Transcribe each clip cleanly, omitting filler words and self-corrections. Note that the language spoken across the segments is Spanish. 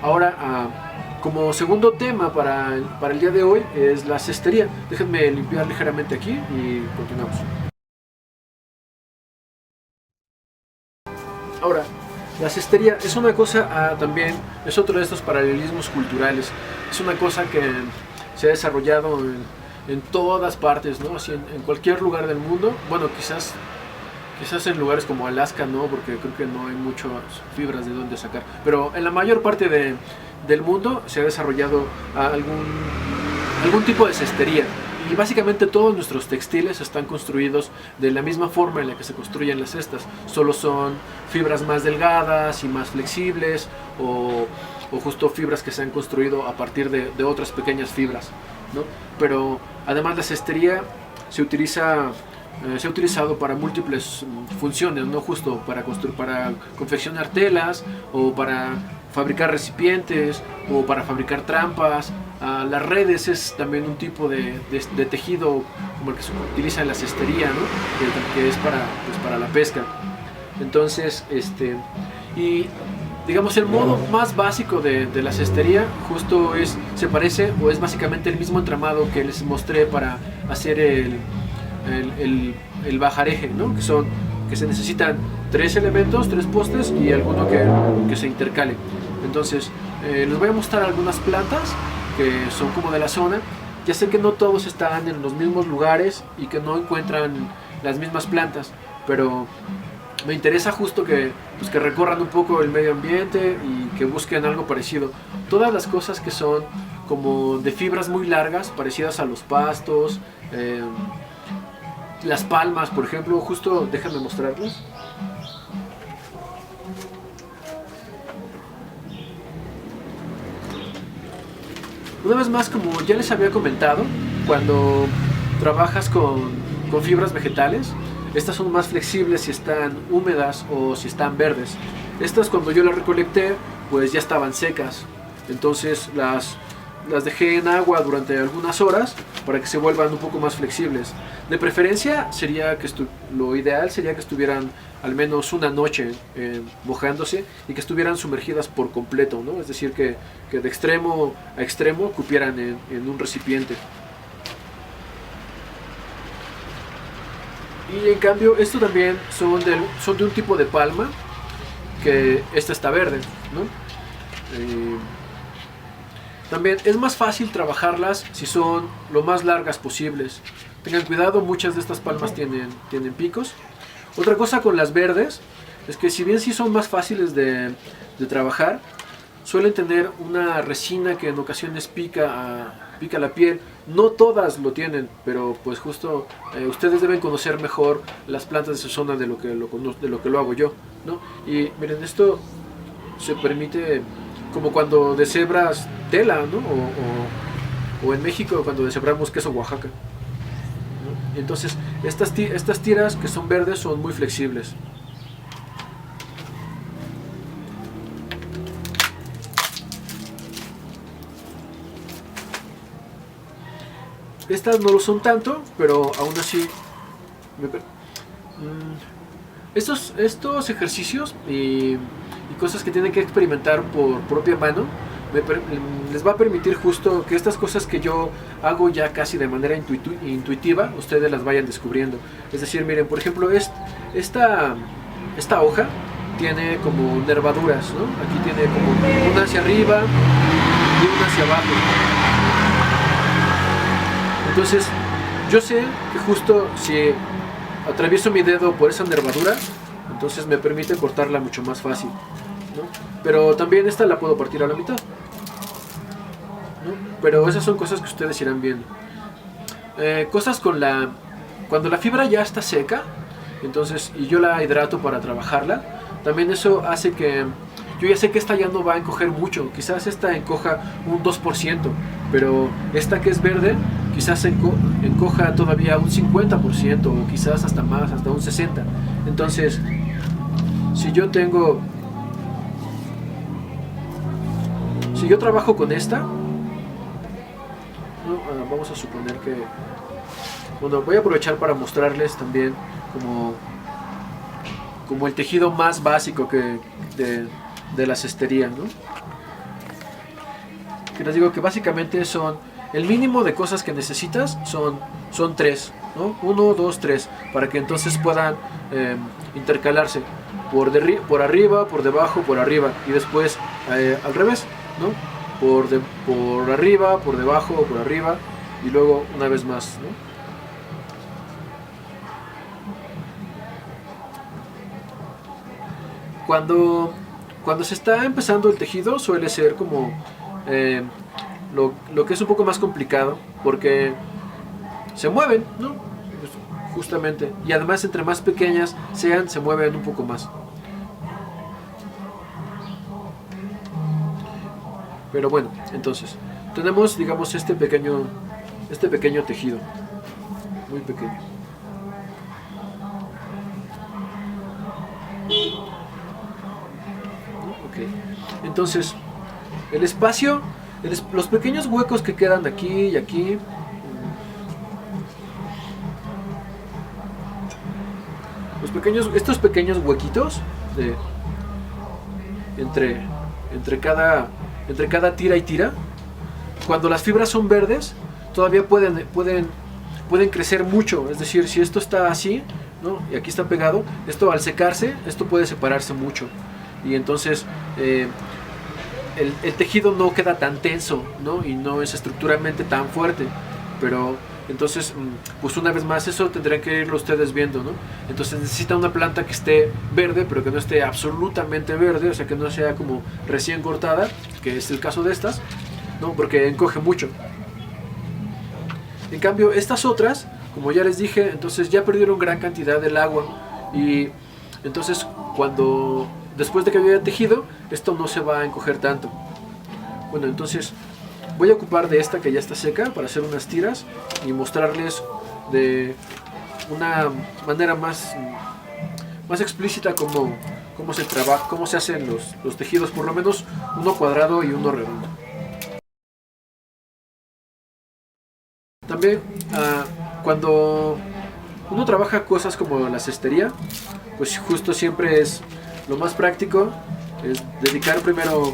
Ahora, como segundo tema para el día de hoy es la cestería. Déjenme limpiar ligeramente aquí y continuamos. Ahora, la cestería es una cosa, también es otro de estos paralelismos culturales. Es una cosa que se ha desarrollado en todas partes, ¿no? Así en cualquier lugar del mundo. Bueno, quizás en lugares como Alaska no, porque creo que no hay muchas fibras de donde sacar. Pero en la mayor parte del mundo se ha desarrollado algún tipo de cestería. Y básicamente todos nuestros textiles están construidos de la misma forma en la que se construyen las cestas. Solo son fibras más delgadas y más flexibles, o justo fibras que se han construido a partir de otras pequeñas fibras, ¿no? Pero además la cestería se ha utilizado para múltiples funciones, no justo para confeccionar telas, o para fabricar recipientes, o para fabricar trampas. Las redes es también un tipo de tejido como el que se utiliza en la cestería, ¿no? que es para la pesca. Entonces, y digamos el modo más básico de la cestería justo se parece, o es básicamente el mismo entramado que les mostré para hacer el bajareje, ¿no? Que se necesitan 3 elementos, 3 postes y alguno que se intercale. Entonces, les voy a mostrar algunas plantas que son como de la zona. Ya sé que no todos están en los mismos lugares y que no encuentran las mismas plantas, pero me interesa justo que recorran un poco el medio ambiente y que busquen algo parecido. Todas las cosas que son como de fibras muy largas, parecidas a los pastos, las palmas, por ejemplo, justo déjame mostrarlas. Una vez más, como ya les había comentado, cuando trabajas con fibras vegetales, estas son más flexibles si están húmedas o si están verdes. Estas, cuando yo las recolecté, pues ya estaban secas. Entonces las dejé en agua durante algunas horas para que se vuelvan un poco más flexibles. De preferencia sería lo ideal sería que estuvieran al menos una noche mojándose y que estuvieran sumergidas por completo, ¿no? Es decir, que de extremo a extremo cupieran en un recipiente. Y en cambio, esto también son de un tipo de palma, que esta está verde, ¿no? También es más fácil trabajarlas si son lo más largas posibles. Tengan cuidado, muchas de estas palmas tienen picos. Otra cosa con las verdes es que si bien sí son más fáciles de trabajar, suelen tener una resina que en ocasiones pica la piel. No todas lo tienen, pero pues justo ustedes deben conocer mejor las plantas de su zona de lo que lo hago yo, ¿no? Y miren, esto se permite como cuando deshebras tela, ¿no? O en México cuando deshebramos queso Oaxaca, ¿no? Entonces estas tiras que son verdes son muy flexibles. Estas no lo son tanto, pero aún así estos ejercicios y cosas que tienen que experimentar por propia mano les va a permitir justo que estas cosas que yo hago ya casi de manera intuitiva, ustedes las vayan descubriendo. Es decir, miren, por ejemplo, esta hoja tiene como nervaduras, ¿no? Aquí tiene como una hacia arriba y una hacia abajo. Entonces, yo sé que justo si atravieso mi dedo por esa nervadura, entonces me permite cortarla mucho más fácil, ¿no? Pero también esta la puedo partir a la mitad, ¿no? Pero esas son cosas que ustedes irán viendo. Cosas cuando la fibra ya está seca, entonces, y yo la hidrato para trabajarla, también eso hace que yo ya sé que esta ya no va a encoger mucho. Quizás esta encoja un 2%, pero esta que es verde quizás encoja todavía un 50%, o quizás hasta más, hasta un 60%. Entonces, si yo trabajo con esta, ¿no? Vamos a suponer que, bueno, voy a aprovechar para mostrarles también como el tejido más básico de la cestería, ¿no? que les digo que básicamente son el mínimo de cosas que necesitas son tres, ¿no? 1, 2, 3, para que entonces puedan intercalarse por arriba, por debajo, por arriba, y después al revés, ¿no? Por arriba, por debajo, por arriba, y luego una vez más, ¿no? Cuando se está empezando el tejido suele ser como lo que es un poco más complicado, porque se mueven, ¿no? Pues, justamente, y además entre más pequeñas sean, se mueven un poco más. Pero bueno, entonces tenemos, digamos, este pequeño tejido, muy pequeño. Ok, entonces el espacio, los pequeños huecos que quedan aquí y aquí, estos pequeños huequitos entre cada tira y tira, cuando las fibras son verdes, todavía pueden crecer mucho. Es decir, si esto está así, ¿no? Y aquí está pegado, esto al secarse, esto puede separarse mucho. Y entonces el tejido no queda tan tenso, ¿no? Y no es estructuralmente tan fuerte. Pero entonces, pues una vez más, eso tendrán que irlo ustedes viendo, ¿no? Entonces necesita una planta que esté verde, pero que no esté absolutamente verde, o sea, que no sea como recién cortada, que es el caso de estas, ¿no? Porque encoge mucho. En cambio, estas otras, como ya les dije, entonces ya perdieron gran cantidad del agua, y entonces después de que haya tejido, esto no se va a encoger tanto. Bueno, entonces voy a ocupar de esta que ya está seca para hacer unas tiras y mostrarles de una manera más explícita cómo se trabaja, cómo se hacen los tejidos, por lo menos uno cuadrado y uno redondo. También cuando uno trabaja cosas como la cestería, pues justo siempre es lo más práctico es dedicar primero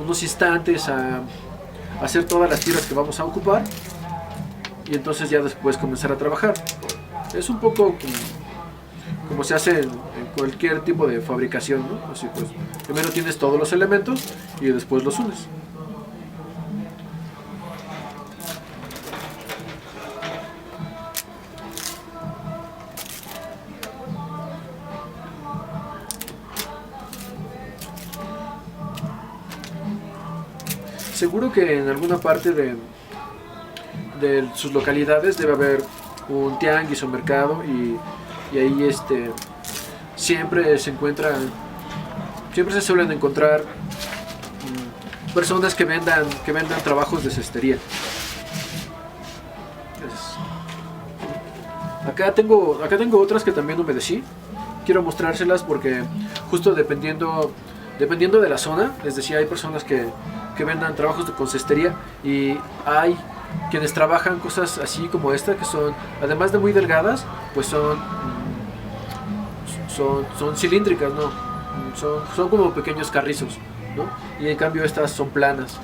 unos instantes a hacer todas las tiras que vamos a ocupar y entonces ya después comenzar a trabajar. Es un poco como se hace en cualquier tipo de fabricación, ¿no? Así pues, primero tienes todos los elementos y después los unes. Seguro que en alguna parte de sus localidades debe haber un tianguis o mercado y ahí siempre se suelen encontrar personas que vendan trabajos de cestería. Acá tengo otras que también humedecí. Quiero mostrárselas porque justo dependiendo de la zona, les decía, hay personas que vendan trabajos con cestería y hay quienes trabajan cosas así como esta, que son, además de muy delgadas, pues son cilíndricas, ¿no? Son como pequeños carrizos, ¿no? Y en cambio estas son planas.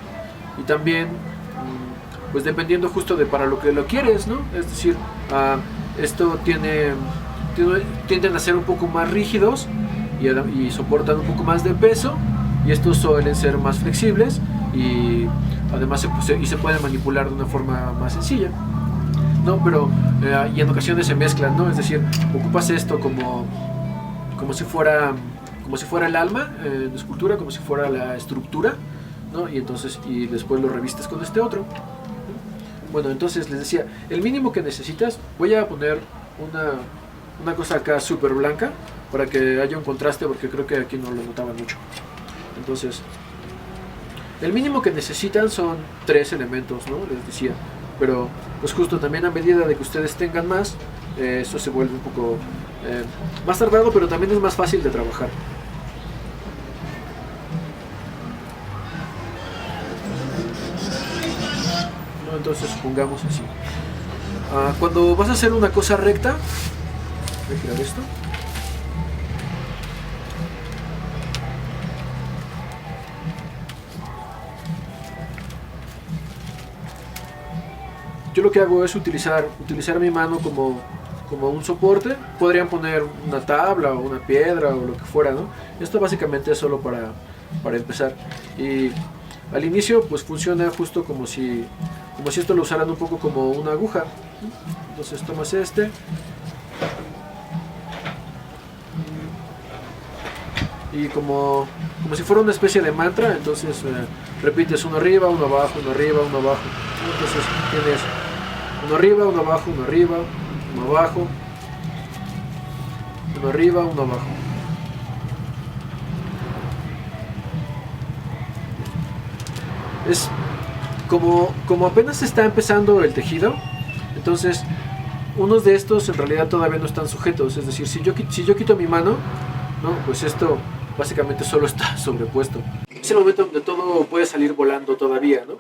Y también, pues dependiendo justo de para lo que lo quieres, ¿no? Es decir, esto tienden a ser un poco más rígidos y soportan un poco más de peso, y estos suelen ser más flexibles y además se pueden manipular de una forma más sencilla, ¿no? Pero y en ocasiones se mezclan, ¿no? Es decir, ocupas esto como si fuera el alma de escultura, como si fuera la estructura, ¿no? Y después lo revistes con este otro. Bueno, entonces les decía, el mínimo que necesitas, voy a poner una cosa acá súper blanca para que haya un contraste, porque creo que aquí no lo notaban mucho. Entonces, el mínimo que necesitan son 3 elementos, ¿no? Les decía. Pero, pues justo también a medida de que ustedes tengan más, eso se vuelve un poco más tardado, pero también es más fácil de trabajar. ¿No? Entonces, pongamos así. Cuando vas a hacer una cosa recta, voy a girar esto. yo lo que hago es utilizar mi mano como un soporte. Podrían poner una tabla o una piedra o lo que fuera, ¿no? Esto básicamente es solo para empezar. Y al inicio pues funciona justo como si esto lo usaran un poco como una aguja. Entonces tomas y como si fuera una especie de mantra, entonces repites uno arriba, uno abajo, uno arriba, uno abajo. Entonces tienes uno arriba, uno abajo, uno arriba, uno abajo, uno arriba, uno abajo. Es como apenas está empezando el tejido, entonces unos de estos en realidad todavía no están sujetos. Es decir, si yo quito mi mano, no, pues esto básicamente solo está sobrepuesto. Es el momento donde todo puede salir volando todavía, ¿no?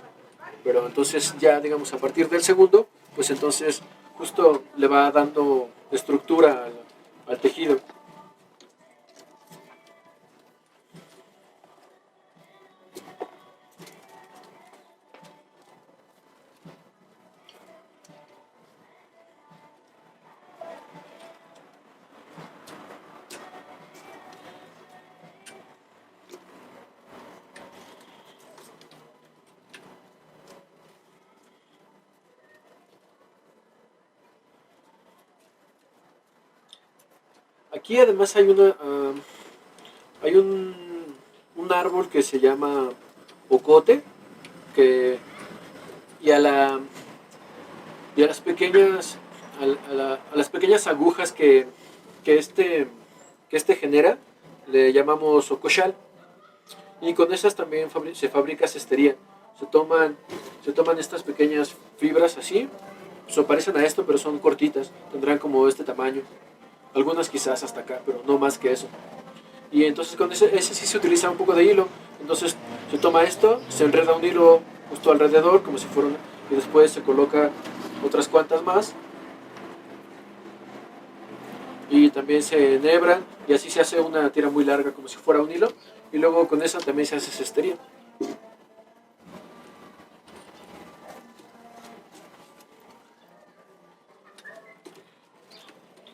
Pero entonces ya, digamos, a partir del segundo, pues entonces justo le va dando estructura al tejido. Aquí además hay un árbol que se llama ocote, que y y a las pequeñas a las pequeñas agujas que este que este genera le llamamos ocoshal, y con esas también se fabrica cestería. Se toman estas pequeñas fibras así, se parecen a esto pero son cortitas, tendrán como este tamaño, algunas quizás hasta acá, pero no más que eso. Y entonces con ese sí se utiliza un poco de hilo. Entonces se toma esto, se enreda un hilo justo alrededor, como si fuera y después se coloca otras cuantas más. Y también se enhebran y así se hace una tira muy larga, como si fuera un hilo. Y luego con esa también se hace cestería.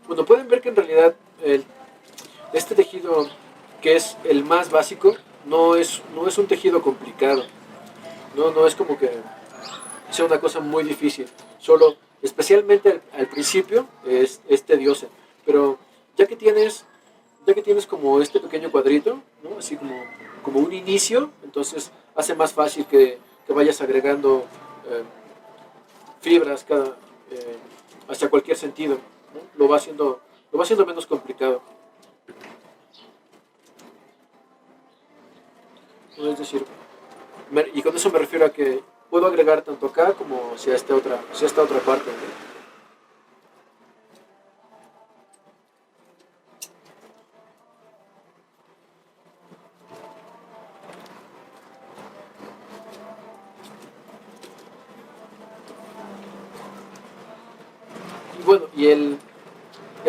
Bueno, pueden ver que en realidad este tejido, que es el más básico, no es un tejido complicado. No es como que sea una cosa muy difícil. Solo, especialmente al principio, es tedioso. Pero ya que tienes como este pequeño cuadrito, ¿no? Así como un inicio, entonces hace más fácil que vayas agregando eh, fibras hacia cualquier sentido, ¿no? Lo va haciendo menos complicado. ¿No? Es decir, y con eso me refiero a que puedo agregar tanto acá como hacia esta otra parte, ¿no? Y bueno, el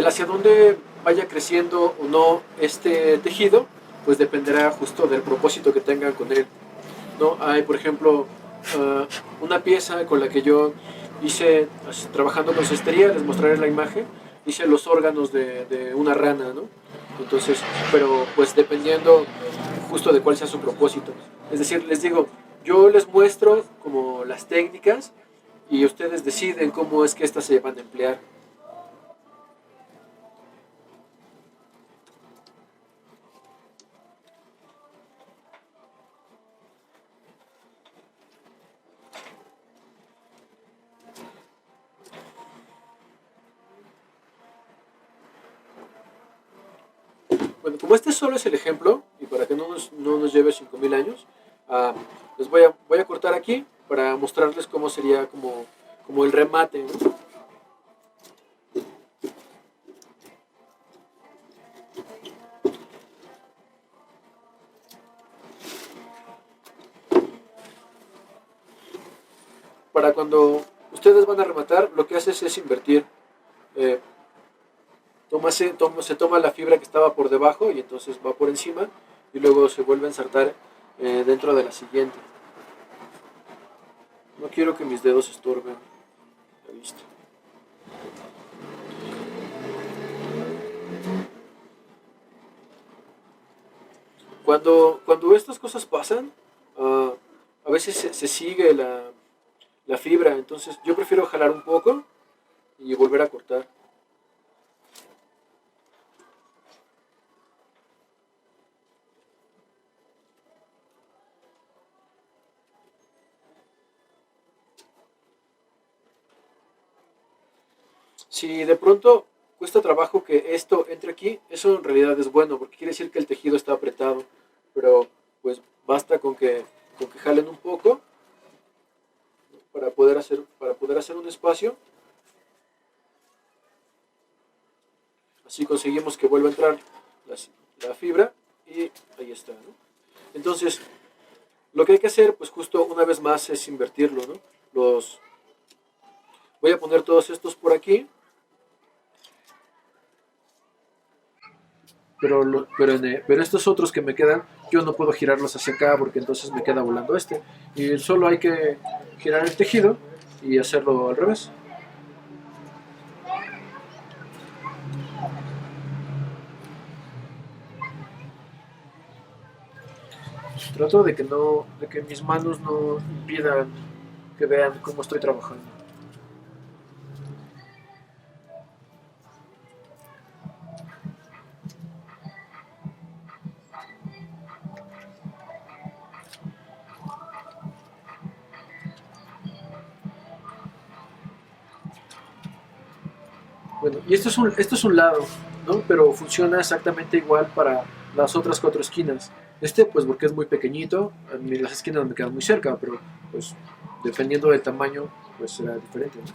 hacia dónde vaya creciendo o no este tejido, pues dependerá justo del propósito que tengan con él, ¿no? Hay, por ejemplo, una pieza con la que yo hice, trabajando con cestería, les mostraré la imagen, hice los órganos de una rana, ¿no? Entonces, pero pues dependiendo justo de cuál sea su propósito. Es decir, les digo, yo les muestro como las técnicas y ustedes deciden cómo es que estas se van a emplear. Bueno, como este solo es el ejemplo, y para que no nos lleve 5000 años, ah, les voy a cortar aquí para mostrarles cómo sería como el remate, ¿no? Para cuando ustedes van a rematar, lo que haces es invertir. Eh, se toma la fibra que estaba por debajo y entonces va por encima y luego se vuelve a ensartar dentro de la siguiente. No quiero que mis dedos estorben. Listo. Cuando estas cosas pasan, ah, a veces se sigue la fibra, entonces yo prefiero jalar un poco y volver a cortar. Si de pronto cuesta trabajo que esto entre aquí, eso en realidad es bueno, porque quiere decir que el tejido está apretado, pero pues basta con que jalen un poco para poder hacer un espacio. Así conseguimos que vuelva a entrar la fibra y ahí está, ¿no? Entonces, lo que hay que hacer, pues justo una vez más, es invertirlo, ¿no? Los, Voy a poner todos estos por aquí, pero estos otros que me quedan, yo no puedo girarlos hacia acá porque entonces me queda volando este. Y solo hay que girar el tejido y hacerlo al revés. Trato de que mis manos no impidan que vean cómo estoy trabajando. Bueno, y esto es un lado, ¿no? Pero funciona exactamente igual para las otras cuatro esquinas. Pues porque es muy pequeñito, a mí las esquinas me quedan muy cerca, pero pues dependiendo del tamaño, pues será diferente, ¿no?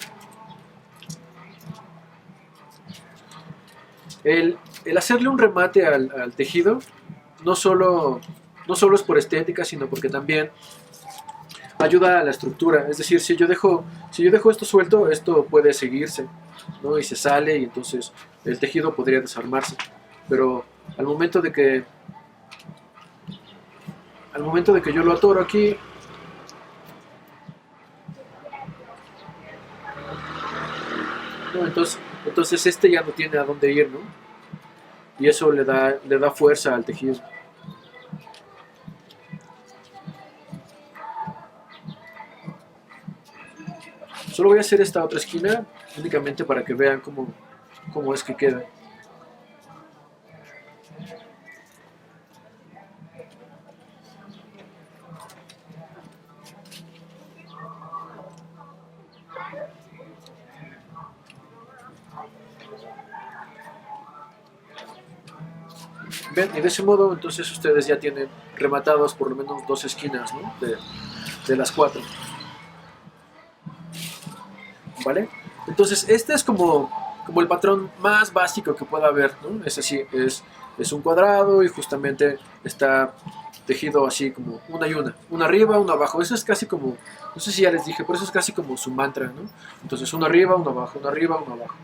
El hacerle un remate al tejido no solo, no solo es por estética, sino porque también ayuda a la estructura. Es decir, si yo dejo esto suelto, esto puede seguirse, ¿no? Y se sale y entonces el tejido podría desarmarse. Pero al momento de que, al momento de que yo lo atoro aquí, ¿no? Entonces este ya no tiene a dónde ir, ¿no? Y eso le da fuerza al tejido. Solo voy a hacer esta otra esquina únicamente para que vean cómo es que queda. Ven, y de ese modo entonces ustedes ya tienen rematados por lo menos dos esquinas, ¿no? de las cuatro, ¿vale? Entonces este es como el patrón más básico que pueda haber, ¿no? Es así, es un cuadrado y justamente está tejido así como una arriba, una abajo. Eso es casi como, no sé si ya les dije, pero eso es casi como su mantra, ¿no? Entonces una arriba, una abajo, una arriba, una abajo.